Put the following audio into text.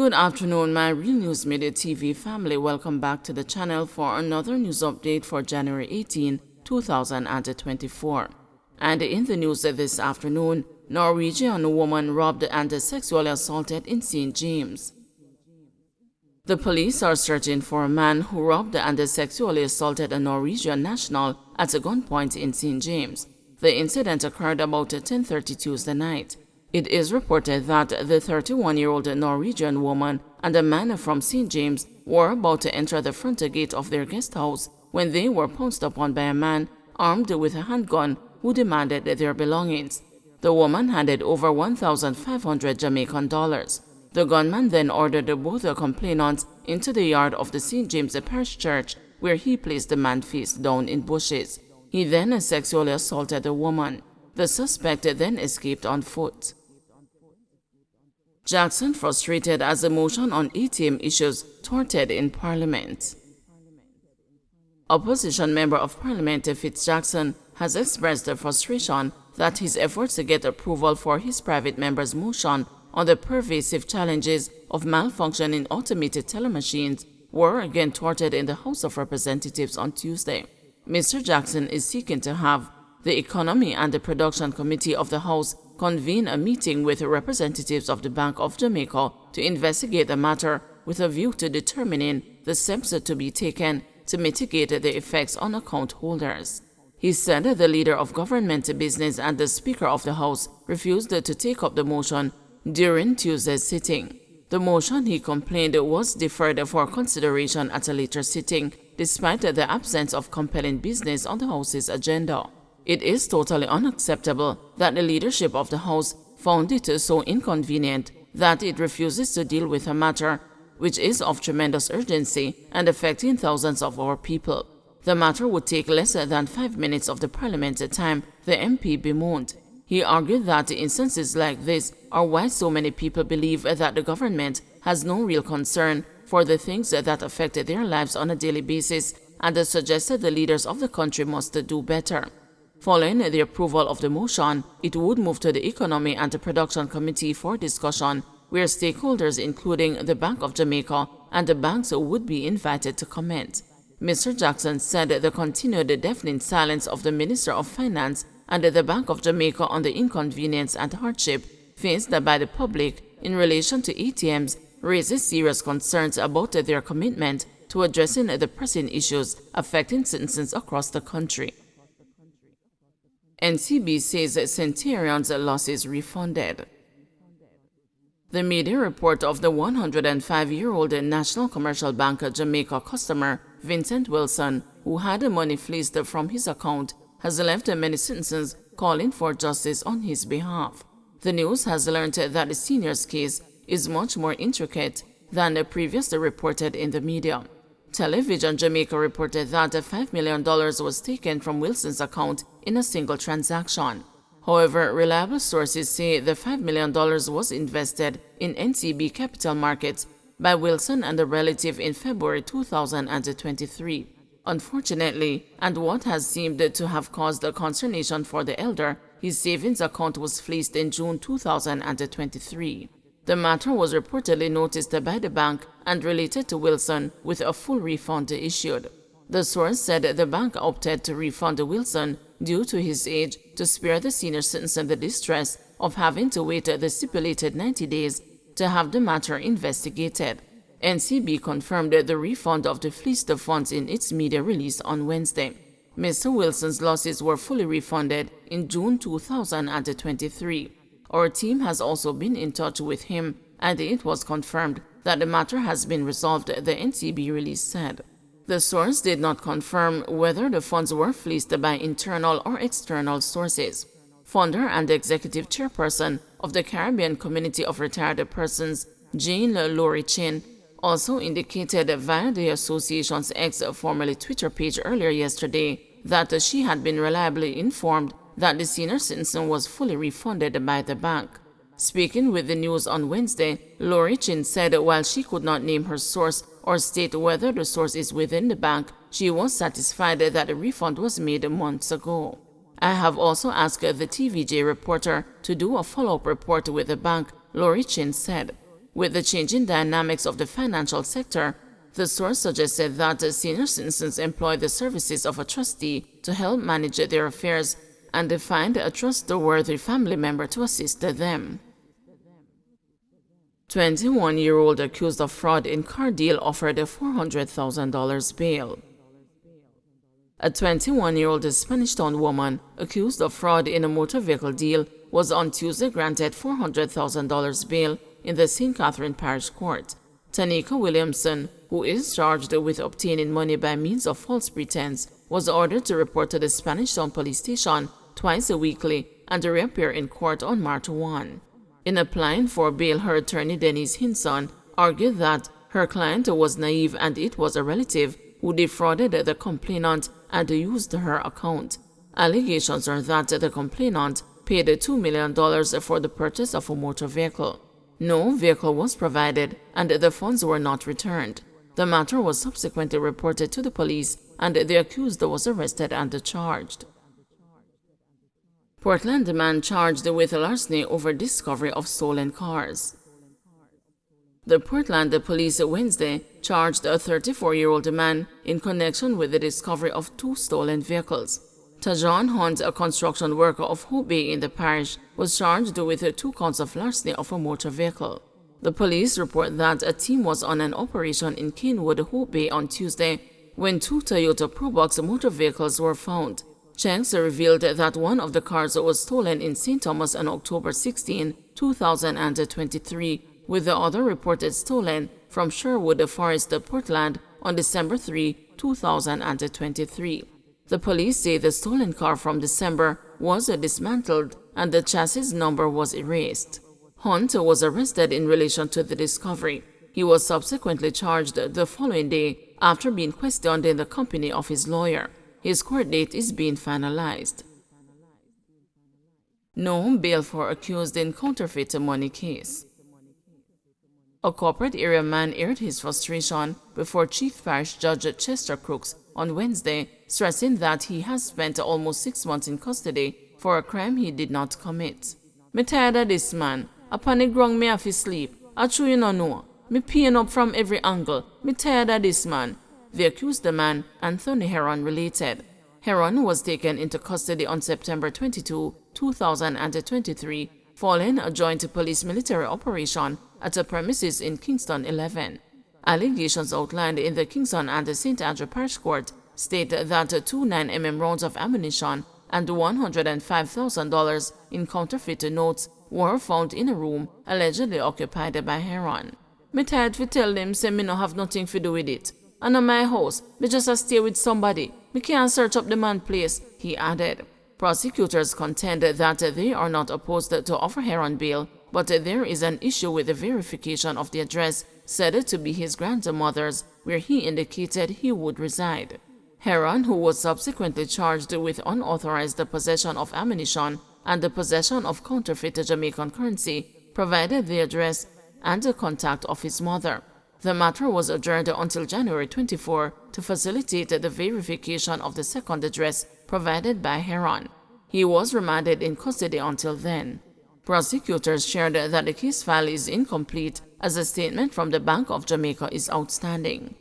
Good afternoon, my Real News Midday TV family. Welcome back to the channel for another news update for January 18, 2024. And in the news this afternoon, Norwegian woman robbed and sexually assaulted in St. James. The police are searching for a man who robbed and sexually assaulted a Norwegian national at a gunpoint in St. James. The incident occurred about 10:30 Tuesday night. It is reported that the 31-year-old Norwegian woman and a man from St. James were about to enter the front gate of their guest house when they were pounced upon by a man armed with a handgun who demanded their belongings. The woman handed over 1,500 Jamaican dollars. The gunman then ordered both the complainants into the yard of the St. James Parish Church, where he placed the man face down in bushes. He then sexually assaulted the woman. The suspect then escaped on foot. Jackson frustrated as a motion on ATM issues thwarted in Parliament. Opposition Member of Parliament Fitz Jackson has expressed frustration that his efforts to get approval for his private member's motion on the pervasive challenges of malfunctioning automated teller machines were again thwarted in the House of Representatives on Tuesday. Mr. Jackson is seeking to have the Economy and the Production Committee of the House convene a meeting with representatives of the Bank of Jamaica to investigate the matter with a view to determining the steps to be taken to mitigate the effects on account holders. He said the leader of government business and the Speaker of the House refused to take up the motion during Tuesday's sitting. The motion, he complained, was deferred for consideration at a later sitting, despite the absence of compelling business on the House's agenda. It is totally unacceptable that the leadership of the House found it so inconvenient that it refuses to deal with a matter which is of tremendous urgency and affecting thousands of our people. The matter would take less than 5 minutes of the Parliament's time, the MP bemoaned. He argued that instances like this are why so many people believe that the government has no real concern for the things that affect their lives on a daily basis, and suggested the leaders of the country must do better. Following the approval of the motion, it would move to the Economy and the Production Committee for discussion, where stakeholders including the Bank of Jamaica and the banks would be invited to comment. Mr. Jackson said the continued deafening silence of the Minister of Finance and the Bank of Jamaica on the inconvenience and hardship faced by the public in relation to ATMs raises serious concerns about their commitment to addressing the pressing issues affecting citizens across the country. NCB says Centurion's losses refunded. The media report of the 105-year-old National Commercial Bank Jamaica customer Vincent Wilson, who had money fleeced from his account, has left many citizens calling for justice on his behalf. The news has learned that the senior's case is much more intricate than previously reported in the media. Television Jamaica reported that $5 million was taken from Wilson's account in a single transaction. However, reliable sources say the $5 million was invested in NCB capital markets by Wilson and a relative in February 2023. Unfortunately, and what has seemed to have caused consternation for the elder, his savings account was fleeced in June 2023. The matter was reportedly noticed by the bank and related to Wilson, with a full refund issued. The source said the bank opted to refund Wilson due to his age to spare the senior citizen the distress of having to wait the stipulated 90 days to have the matter investigated. NCB confirmed the refund of the fleeced funds in its media release on Wednesday. Mr. Wilson's losses were fully refunded in June 2023. Our team has also been in touch with him, and it was confirmed that the matter has been resolved, the NCB release said. The source did not confirm whether the funds were fleeced by internal or external sources. Founder and executive chairperson of the Caribbean Community of Retired Persons, Jane Lorichin, also indicated via the association's formerly Twitter page earlier yesterday that she had been reliably informed that the senior citizen was fully refunded by the bank. Speaking with the news on Wednesday, Lorichin said while she could not name her source or state whether the source is within the bank, she was satisfied that the refund was made months ago. I have also asked the TVJ reporter to do a follow-up report with the bank, Lorichin said. With the changing dynamics of the financial sector, the source suggested that senior citizens employ the services of a trustee to help manage their affairs and find a trustworthy family member to assist them. 21-year-old accused of fraud in car deal offered a $400,000 bail. A 21-year-old Spanish town woman accused of fraud in a motor vehicle deal was on Tuesday granted $400,000 bail in the St. Catherine Parish Court. Tanika Williamson, who is charged with obtaining money by means of false pretense, was ordered to report to the Spanish Town Police Station twice weekly and reappear in court on March 1. In applying for bail, her attorney Denise Hinson argued that her client was naive and it was a relative who defrauded the complainant and used her account. Allegations are that the complainant paid $2 million for the purchase of a motor vehicle. No vehicle was provided and the funds were not returned. The matter was subsequently reported to the police and the accused was arrested and charged. Portland man charged with larceny over discovery of stolen cars. The Portland police Wednesday charged a 34-year-old man in connection with the discovery of 2 stolen vehicles. Tajon Hunt, a construction worker of Hope Bay in the parish, was charged with 2 counts of larceny of a motor vehicle. The police report that a team was on an operation in Kenwood, Hope Bay on Tuesday when 2 Toyota Probox motor vehicles were found. Checks revealed that one of the cars was stolen in St. Thomas on October 16, 2023, with the other reported stolen from Sherwood Forest, Portland on December 3, 2023. The police say the stolen car from December was dismantled and the chassis number was erased. Hunt was arrested in relation to the discovery. He was subsequently charged the following day after being questioned in the company of his lawyer. His court date is being finalized. No bail for accused in counterfeit money case. A corporate area man aired his frustration before Chief Parish Judge Chester Crooks on Wednesday, stressing that he has spent almost 6 months in custody for a crime he did not commit. "Me tired of this man. A panic grung me off his sleep. I true you no know. Me paying up from every angle. Me tired of this man." The accused man, Anthony Heron, related. Heron was taken into custody on September 22, 2023, following a joint police-military operation at a premises in Kingston 11. Allegations outlined in the Kingston and St. Andrew Parish Court state that 2 9mm rounds of ammunition and $105,000 in counterfeit notes were found in a room allegedly occupied by Heron. "Me tired to tell them say me no have nothing to do with it. And on my house, me just a stay with somebody. Me can't search up the man's place," he added. Prosecutors contend that they are not opposed to offer Heron bail, but there is an issue with the verification of the address said to be his grandmother's, where he indicated he would reside. Heron, who was subsequently charged with unauthorized possession of ammunition and the possession of counterfeit Jamaican currency, provided the address and the contact of his mother. The matter was adjourned until January 24 to facilitate the verification of the second address provided by Heron. He was remanded in custody until then. Prosecutors shared that the case file is incomplete as a statement from the Bank of Jamaica is outstanding.